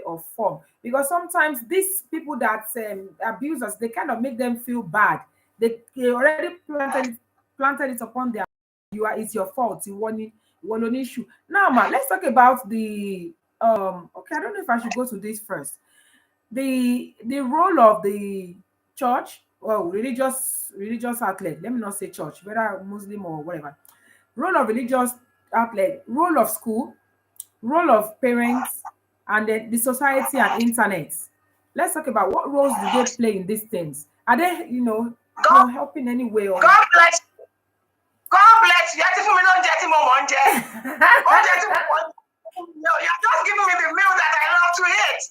or form. Because sometimes these people that abuse us, they kind of make them feel bad. They already planted it upon their, it's your fault. You want it, you want an issue. Now, ma, let's talk about the okay, I don't know if I should go to this first. The role of the church or religious outlet. Let me not say church, whether Muslim or whatever. Role of religious outlet, role of school, role of parents, and then the society and internet. Let's talk about what roles do they play in these things. Are they, God, helping anyway or God bless you. God bless you. No, you're just giving me the meal that I love to eat.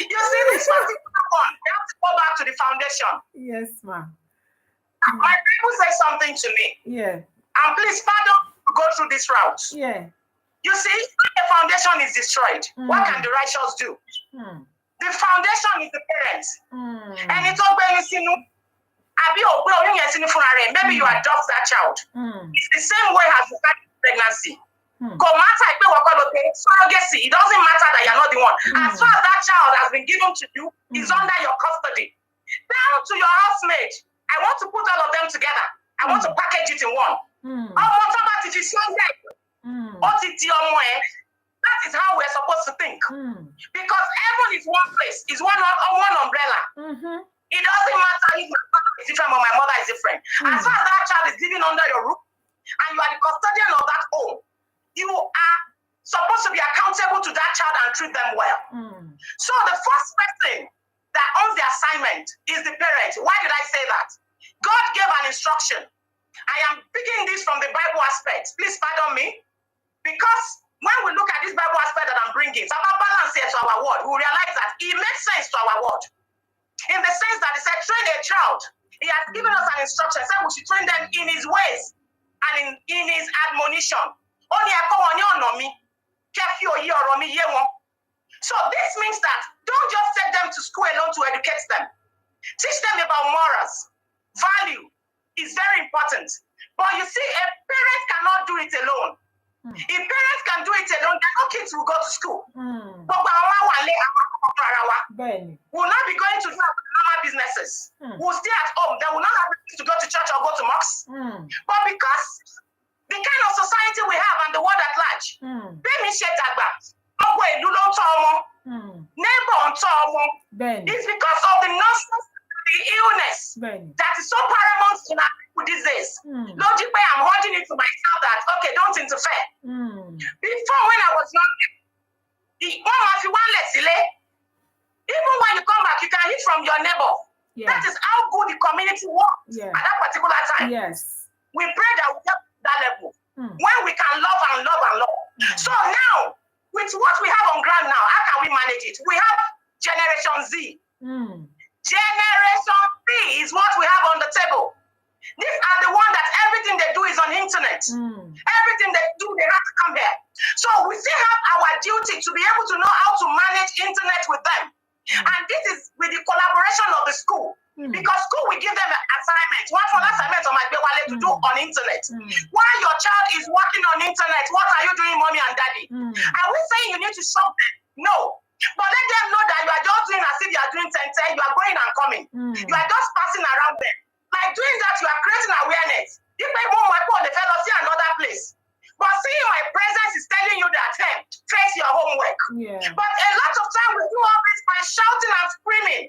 You see, this particular one, we have to go back to the foundation. Yes, ma'am. My people say something to me. Yeah. And please, pardon to go through this route. Yeah. You see, when the foundation is destroyed, what can the righteous do? The foundation is the parents. And it's all very simple. Maybe you adopt that child. It's the same way as you start pregnancy. Surrogacy, it doesn't matter that you're not the one. As far as that child has been given to you, is under your custody. Down to your housemaid, I want to put all of them together. I want to package it in one. That is how we're supposed to think. Because heaven is one place, is one umbrella. It doesn't matter if my father is different or my mother is different. As far as that child is living under your roof and you are the custodian of that home, you are supposed to be accountable to that child and treat them well. So the first person that owns the assignment is the parent. Why did I say that? God gave an instruction. I am picking this from the Bible aspect. Please pardon me. Because when we look at this Bible aspect that I'm bringing, it's about balance here to our word. We realize that it makes sense to our word. In the sense that he said, train a child. He has given us an instruction. He said we should train them in his ways and in his admonition. So this means that don't just take them to school alone to educate them. Teach them about morals. Value is very important. But you see, a parent cannot do it alone. If parents can do it alone, then no kids will go to school. But we'll not be going to do normal businesses. We'll stay at home. They will not have to go to church or go to mosques. But because the kind of society we have and the world at large, it's because of the nonsense, the illness that is so paramount in our people these days. Logically, I'm holding it to myself that, okay, don't interfere. Before, when I was young, even when you come back, you can eat from your neighbor. That is how good the community works at that particular time. We pray that we get that level. When we can love and love and love. So now, with what we have on ground now, how can we manage it? We have Generation Z. Generation Z is what we have on the table. These are the ones that everything they do is on the internet. Everything they do, they have to come here. So we still have our duty to be able to know how to manage internet with them. And this is with the collaboration of the school. Because school will give them an assignment. One for assignment on my Bewale to do on internet. While your child is working on internet, what are you doing, mommy and daddy? Are we saying you need to stop them? No. But let them know that you are just doing as if you are doing 10, you are going and coming. You are just passing around them. By doing that, you are creating awareness. If I want my phone, they fell see another place. But seeing my presence is telling you that, hey, trace your homework. But a lot of time we do all this by shouting and screaming.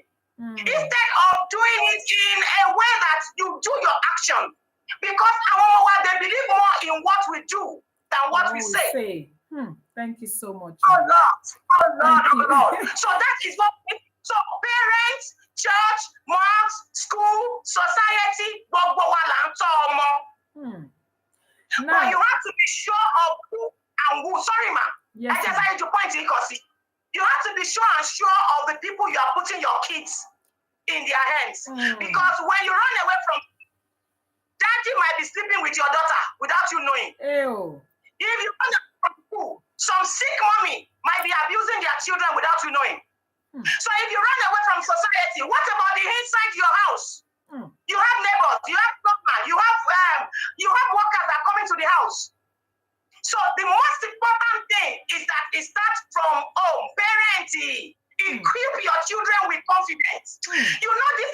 Instead of doing it in a way that you do your action. Because they believe more in what we do than what we say. Thank you so much. Oh Lord. So that is what so parents, church, mosques, school, society, but you have to be sure of who and who. Sorry, ma. I just had to point it because you have to be sure of the people you are putting your kids in their hands. Because when you run away from daddy might be sleeping with your daughter without you knowing. If you run away from school, some sick mommy might be abusing their children without you knowing. So if you run away from society, what about the inside your house? You have neighbors, you have partner, you have workers that are coming to the house. So the most important thing is that it starts from home, parenting. Equip your children with confidence. You know this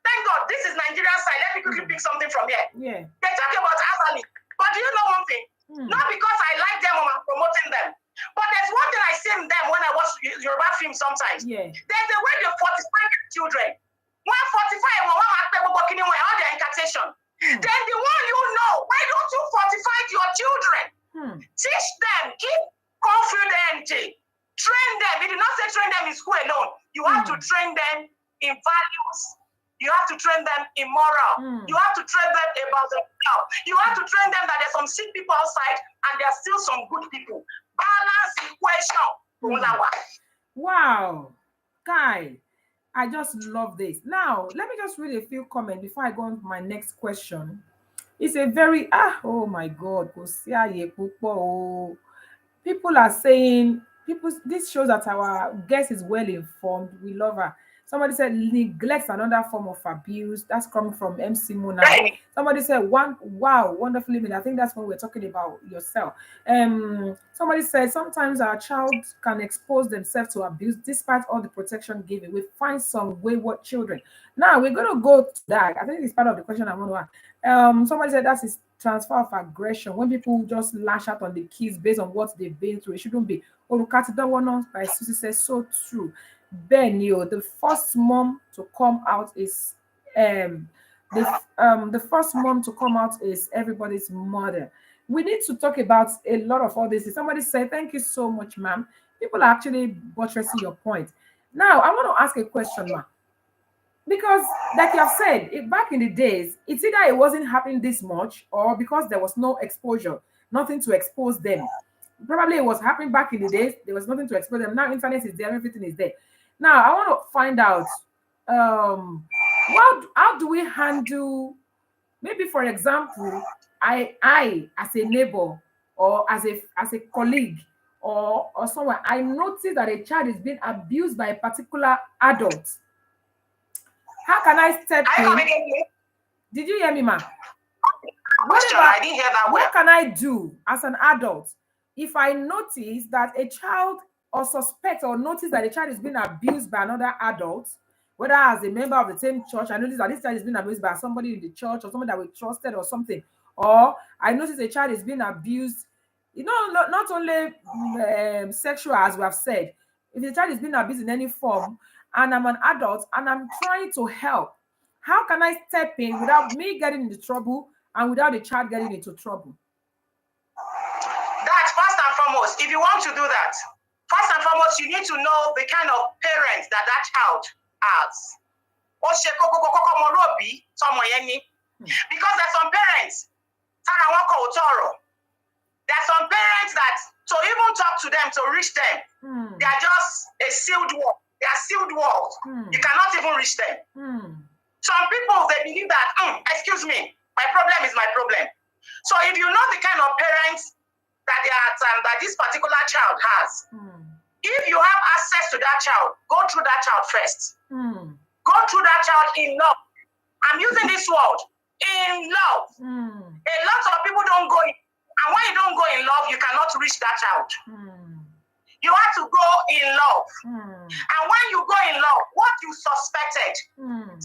thank God, this is Nigerian side. Let me quickly pick something from here. Yeah. They talk about Azali. But do you know one thing? Not because I like them or I'm promoting them. But there's one thing I see in them when I watch Yoruba film sometimes. Yeah. There's a way they fortify their children. One fortify all their incantation. Then the one you know, why don't you fortify your children? Teach them, give confidence, train them. You did not say train them in school alone. You have to train them in values. You have to train them in moral. You have to train them about themselves. You have to train them that there's some sick people outside and there are still some good people. Balance equation. Wow. Kai, I just love this. Now, let me just read a few comments before I go on to my next question. It's a very, oh my God. People are saying, this shows that our guest is well informed. We love her. Somebody said neglect another form of abuse. That's coming from MC Mona. Somebody said wow, wonderfully made. I think that's when we're talking about yourself. Somebody said sometimes our child can expose themselves to abuse despite all the protection given. We find some wayward children. Now we're going to go to that. I think it's part of the question I want to ask. Somebody said that's his transfer of aggression when people just lash out on the kids based on what they've been through. It shouldn't be. Olukati Dawono by Susie says so true. Benio, the first mom to come out is the first mom to come out is everybody's mother. We need to talk about a lot of all this. Somebody said, thank you so much, ma'am. People are actually buttressing your point. Now, I want to ask a question, ma'am. Because, like you have said, back in the days, it's either it wasn't happening this much or because there was no exposure, nothing to expose them. Probably it was happening back in the days, there was nothing to expose them. Now, internet is there, everything is there. Now, I want to find out how do we handle, maybe for example, I as a neighbor or as a colleague or someone, I notice that a child is being abused by a particular adult. How can I step in? Did you hear me, ma'am? I didn't hear that well. What can I do as an adult if I notice that a child or suspect or notice that a child is being abused by another adult, whether as a member of the same church, I notice that this child is being abused by somebody in the church or someone that we trusted or something, or I notice a child is being abused, not only sexual, as we have said. If the child is being abused in any form, and I'm an adult and I'm trying to help, how can I step in without me getting into trouble and without the child getting into trouble? That first and foremost, if you want to do that, first and foremost, you need to know the kind of parents that child has. Because there's some parents, there's some parents that to even talk to them, to reach them, they are just a sealed wall. They are sealed walls. You cannot even reach them. Some people, they believe that, excuse me, my problem is my problem. So if you know the kind of parents that that this particular child has, if you have access to that child, go through that child first. Go through that child in love. I'm using this word, in love. A lot of people don't go in, and when you don't go in love, you cannot reach that child. You have to go in love. And when you go in love, what you suspected,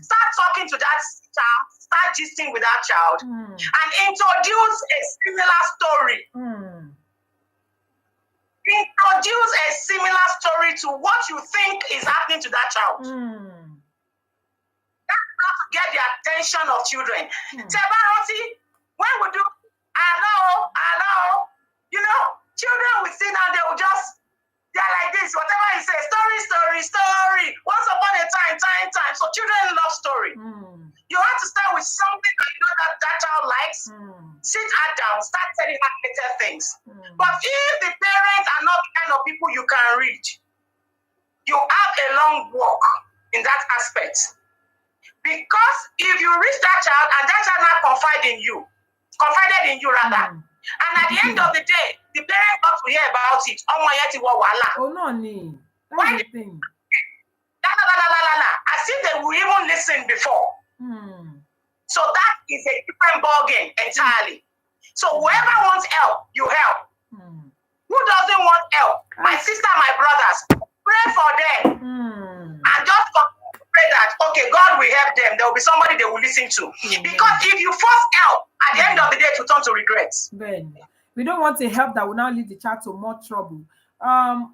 start talking to that child, start gisting with that child, and introduce a similar story. Introduce a similar story to what you think is happening to that child. That's how to get the attention of children. When we do, hello, children will sit down, they will just, they're like this, whatever you say, story. Once upon a time. So children love story. You have to start with something that you know that child likes. Sit her down, start telling her better things. But if the parents are not the kind of people you can reach, you have a long walk in that aspect. Because if you reach that child and that child not confided in you rather, and at the end of the day, the parents got to hear about it. Oh no, that's the thing. As if they will even listen before. So that is a different ballgame entirely. So whoever wants help, you help. Who doesn't want help? My sister, my brothers, pray for them. help them, there will be somebody they will listen to. Because if you force help, at the end of the day, it will turn to regrets. Then we don't want a help that will now lead the child to more trouble.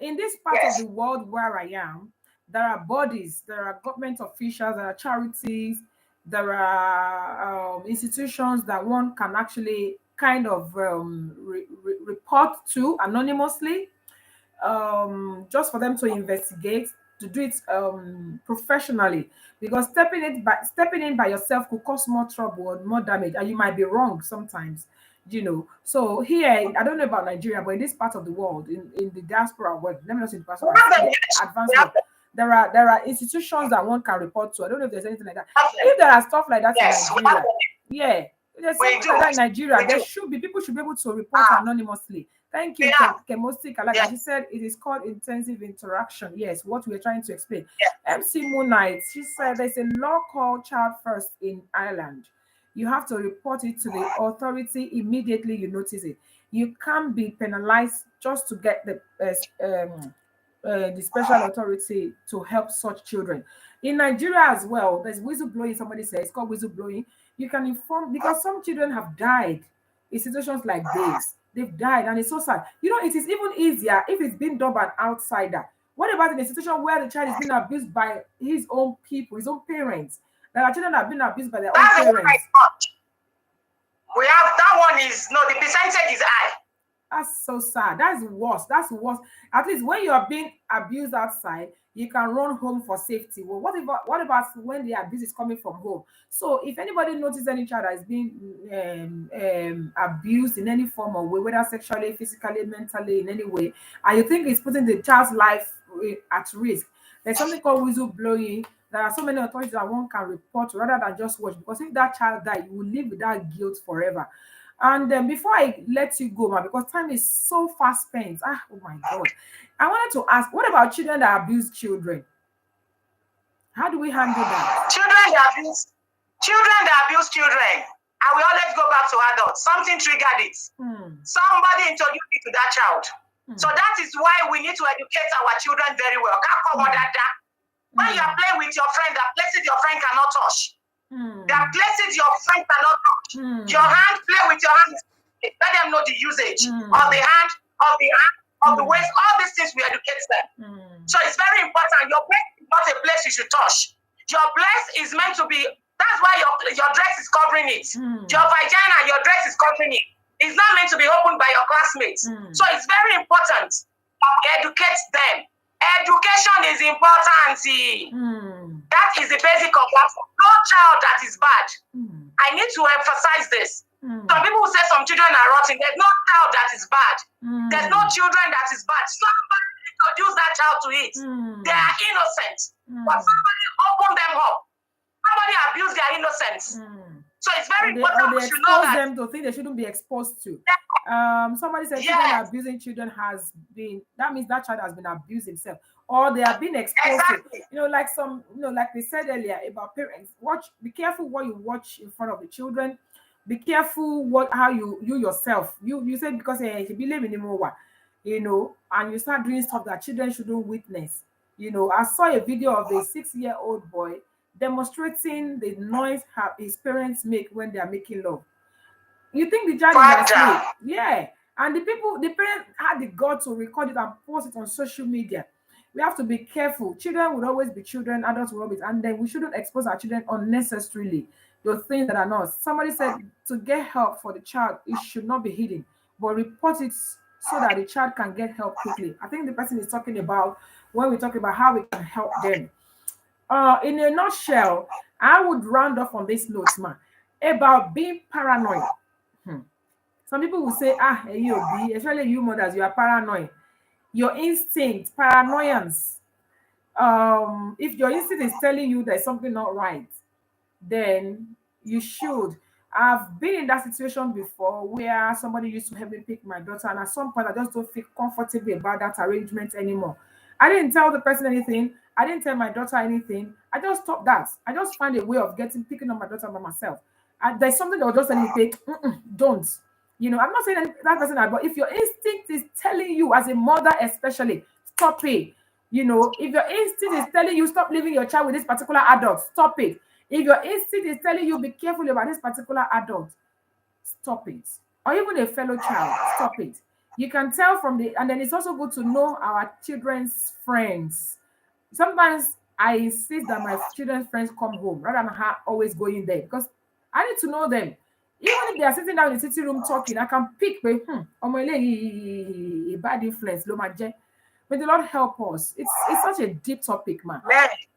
In this part of the world where I am, there are bodies, there are government officials, there are charities, there are institutions that one can actually kind of report to anonymously, just for them to investigate, to do it professionally, because stepping in by yourself could cause more trouble or more damage, and you might be wrong sometimes, So here, I don't know about Nigeria, but in this part of the world, in the diaspora world, let me not say the diaspora, advanced world, there are institutions that one can report to. I don't know if there's anything like that. If there are stuff like that in Nigeria, there's something like that in Nigeria. There should be, people should be able to report anonymously. Thank you, Kemosti Kalaka. She said it is called intensive interaction. Yes, what we're trying to explain. MC Moonlight, she said there's a law called Child First in Ireland. You have to report it to the authority immediately you notice it. You can't be penalized just to get the special authority to help such children. In Nigeria as well, there's whistleblowing. Somebody says it's called whistleblowing. You can inform, because some children have died in situations like this. They've died, and it's so sad. It is even easier if it's been done by an outsider. What about in a situation where the child is being abused by his own people, his own parents? There are children that have been abused by their own parents. We have that one the percentage is high. That's so sad. That's worse. At least when you are being abused outside, you can run home for safety. Well, what about when the abuse is coming from home? So if anybody notices any child that is being abused in any form or way, whether sexually, physically, mentally, in any way, and you think it's putting the child's life at risk, there's something called whistleblowing. There are so many authorities that one can report rather than just watch, because if that child dies, you will live with that guilt forever. And before I let you go, because time is so fast spent. Oh my God. I wanted to ask, what about children that abuse children? How do we handle that? Children that abuse children. I will always go back to adults. Something triggered it. Somebody introduced me to that child. So that is why we need to educate our children very well. When you are playing with your friend, that places your friend cannot touch. There are places your friend cannot touch. Your hand, play with your hand. Let them know the usage of the hand, of the waist. All these things we educate them. So it's very important. Your breast is not a place you should touch. Your breast is meant to be. That's why your dress is covering it. Your vagina, your dress is covering it. It's not meant to be opened by your classmates. So it's very important to educate them. Education is important. That is the basic of that. No child that is bad. I need to emphasize this. Some people will say some children are rotten. There's no child that is bad. There's no children that is bad. Somebody introduce that child to it. They are innocent. But somebody open them up. Somebody abuse their innocence. So it's very important. Or they expose them to things they shouldn't be exposed to. Somebody said children abusing children that means that child has been abused himself, or they have been exposed to, like we said earlier about parents. Be careful what you watch in front of the children. Be careful how you yourself. You said because you believe in the and you start doing stuff that children shouldn't witness. I saw a video of a 6-year-old boy demonstrating the noise his parents make when they are making love. You think the child is asleep? Yeah. And the parents had the guts to record it and post it on social media. We have to be careful. Children will always be children, adults will always, and then we shouldn't expose our children unnecessarily to things that are not. Somebody said to get help for the child, it should not be hidden, but report it so that the child can get help quickly. I think the person is talking about when we talk about how we can help them. In a nutshell, I would round off on this note, about being paranoid. Some people will say, especially you mothers, you are paranoid. Your instinct, paranoiance. If your instinct is telling you there's something not right, then you should. I've been in that situation before where somebody used to help me pick my daughter, and at some point I just don't feel comfortable about that arrangement anymore. I didn't tell the person anything. I didn't tell my daughter anything. I just stopped that. I just find a way of picking up my daughter by myself. There's something that will just tell me, don't. I'm not saying that person, but if your instinct is telling you as a mother especially, stop it. If your instinct is telling you stop leaving your child with this particular adult, stop it. If your instinct is telling you be careful about this particular adult, stop it. Or even a fellow child, stop it. You can tell from the, and then it's also good to know our children's friends. Sometimes I insist that my children's friends come home rather than her always going there, because I need to know them. Even if they are sitting down in the sitting room talking, I can pick, a bad influence, lo ma je. May the Lord help us. It's such a deep topic, man.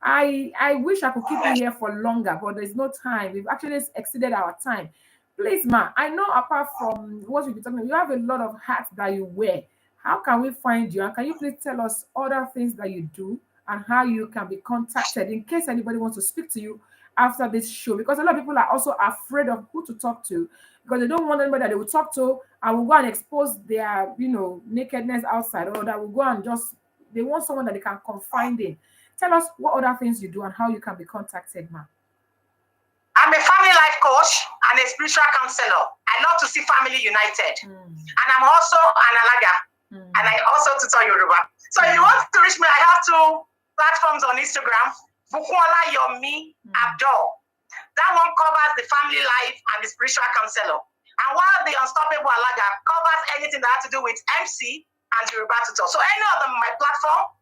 I wish I could keep you here for longer, but there's no time. We've actually exceeded our time. Please, ma, I know apart from what we've been talking about, you have a lot of hats that you wear. How can we find you? And can you please tell us other things that you do and how you can be contacted in case anybody wants to speak to you after this show? Because a lot of people are also afraid of who to talk to, because they don't want anybody that they will talk to and will go and expose their, nakedness outside, or that will go and just, they want someone that they can confide in. Tell us what other things you do and how you can be contacted, ma'am. I'm a family life coach and a spiritual counselor. I love to see family united. And I'm also an alaga. And I also tutor Yoruba. So if you want to reach me, I have 2 platforms on Instagram. Bukola Yomi Abdul. That one covers the family life and the spiritual counselor. And while the Unstoppable Alaga covers anything that has to do with MC and Yoruba tutor. So any of them on my platform,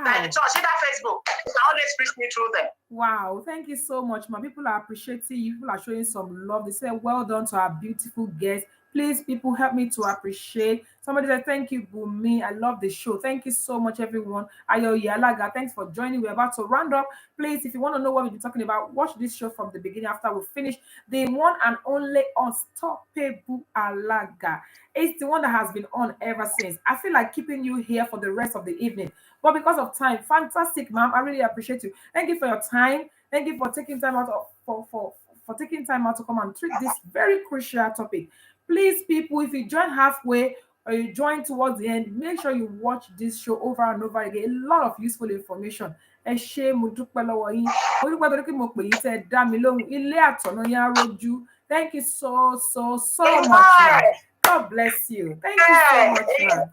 that you touch, either Facebook, you can always reach me through them. Wow, thank you so much, ma. People are appreciating you. People are showing some love. They say, well done to our beautiful guests. Please, people, help me to appreciate. Somebody said, thank you, Bumi. I love the show. Thank you so much, everyone. Ayo Yalaga, thanks for joining. We're about to round up. Please, if you want to know what we've been talking about, watch this show from the beginning after we finish. The one and only Unstoppable Alaga. It's the one that has been on ever since. I feel like keeping you here for the rest of the evening. But because of time, fantastic, ma'am. I really appreciate you. Thank you for your time. Thank you for taking time out for taking time out to come and treat this very crucial topic. Please, people, if you join halfway or you join towards the end, make sure you watch this show over and over again. A lot of useful information. Ẹ ṣé, mo dúpẹ́ lọ́wọ́ yín. Mo dúpẹ́ torí pé mo pè yín tẹ́ ẹ dá mi lóhùn. Ilé àtọ̀nà yín á rojú. Thank you so much, ma'am. God bless you. Thank you so much, ma'am.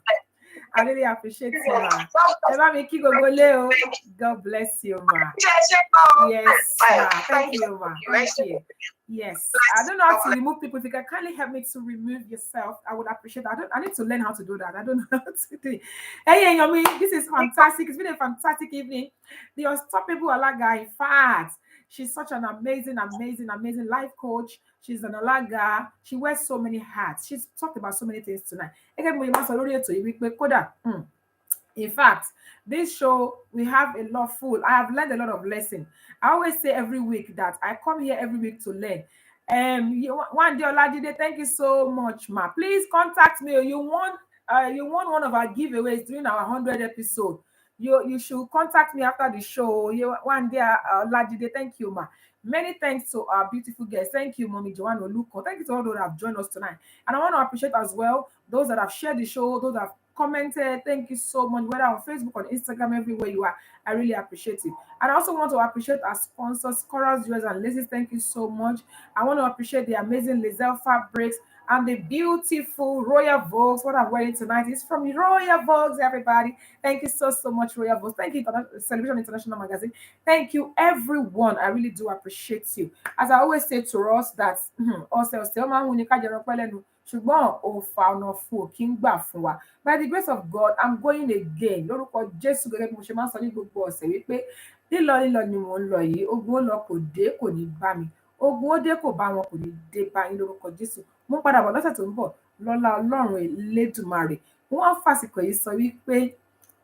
I really appreciate you, ma. God bless you, ma. Yes, ma. Thank you, ma. Thank you. Yes. I don't know how to remove people. If you can kindly help me to remove yourself, I would appreciate that. I need to learn how to do that. I don't know how to do it. Hey, Yomi, this is fantastic. It's been a fantastic evening. The Unstoppable Alaga, in fact, she's such an amazing life coach. She's an alaga. She wears so many hats. She's talked about so many things tonight. In fact, this show, we have a lot full. I have learned a lot of lessons. I always say every week that I come here every week to learn. One day, Olajide, thank you so much, ma. Please contact me. You want one of our giveaways during our 100th episode. You should contact me after the show. One day, Olajide, thank you, ma. Many thanks to our beautiful guests. Thank you, Mommy Joanne Oluko. Thank you to all those that have joined us tonight. And I want to appreciate as well those that have shared the show, those that have commented. Thank you so much, whether on Facebook or Instagram, everywhere you are. I really appreciate it. And I also want to appreciate our sponsors, Corals, Jewels, and Laces. Thank you so much. I want to appreciate the amazing Lizelle Fabrics and the beautiful Royal Vogues. What I'm wearing tonight is from Royal Vogues, everybody. Thank you so much, Royal Vogues. Thank you, Celebration International Magazine. Thank you, everyone. I really do appreciate you. As I always say to us, that by the grace of God, I'm going again. Lórúkọ Jésù, gẹ́gẹ́ bí mo ṣe máa ń sọ ní gbogbo ọ̀sẹ̀ wípé lílọ ni mò ń lọ yìí, ogun ó lọ kò dé kò ní bá mi, ogun ó dé kò bá wọn kò ní dé bá yín lórúkọ Jésù. Mo ń padà bọ̀ lọ́sẹ̀ tó ń bọ̀ lọ́lá Ọlọ́run Elédùmarè. Wọ́n á fàsìkò yìí sọ wípé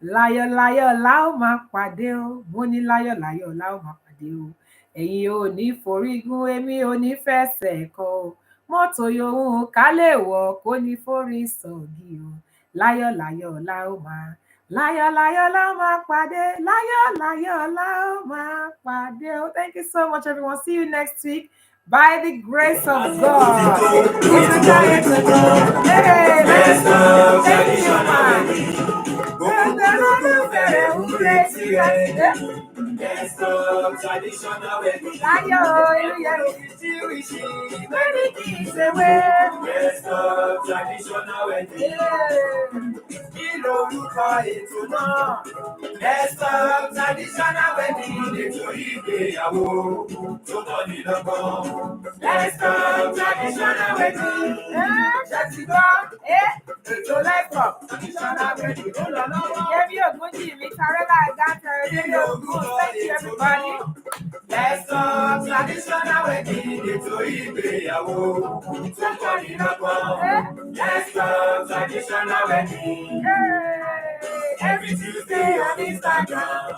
láyọ̀láyọ̀ la ó máa pàdé o, mo ní láyọ̀láyọ̀ la ó máa pàdé o. Ẹ̀yin ò ní forígun, èmi ò ní fẹsẹ̀ kọ o. Mọ́tò yòówù ká lè wọ̀ kó ní forí sọ̀gì o. Láyọ̀láyọ̀ la ó máa pàdé. Láyọ̀láyọ̀ la ó máa pàdé o. Thank you so much, everyone. See you next week. By the grace of God. Hey, let's go. Thank you, man. Best of traditional wedding. Many things away. Best of traditional wedding. Ìlórúkọ ètò náà. Best of traditional wedding. Ètò ìgbéyàwó tó mọ̀ ní lọ́gbọ̀n. Best of traditional wedding. Ṣé ti gbọ́? Ètò lẹ́kọ̀ọ́ traditional wedding ó lọ lọ́wọ́. Yẹ́bí Ògúnjì mi Tarẹ́lá Àgántẹ̀ Rẹ́lẹ́ Ògún. Thank you everybody. Best of traditional wedding. Ètò ìgbéyàwó tó mọ̀ ní lọ́gbọ̀n. Best of traditional wedding. Every Tuesday on Instagram.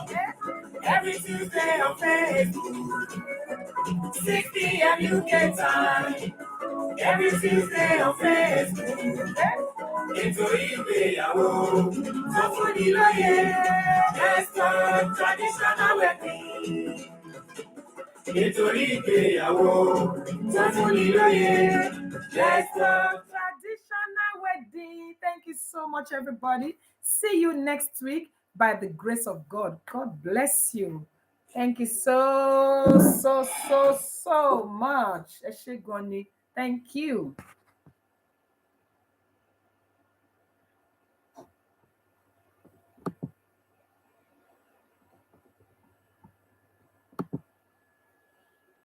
Every Tuesday on Facebook. 6 p.m. UK time. Every Tuesday on Facebook. Ètò ìgbéyàwó tó fún ni lóye. Best of traditional wedding. Ètò ìgbéyàwó tó fún ni lóye. Best of traditional wedding. Thank you so much, everybody. See you next week by the grace of God. God bless you. Thank you so much. Ẹ ṣé gan ni. Thank you.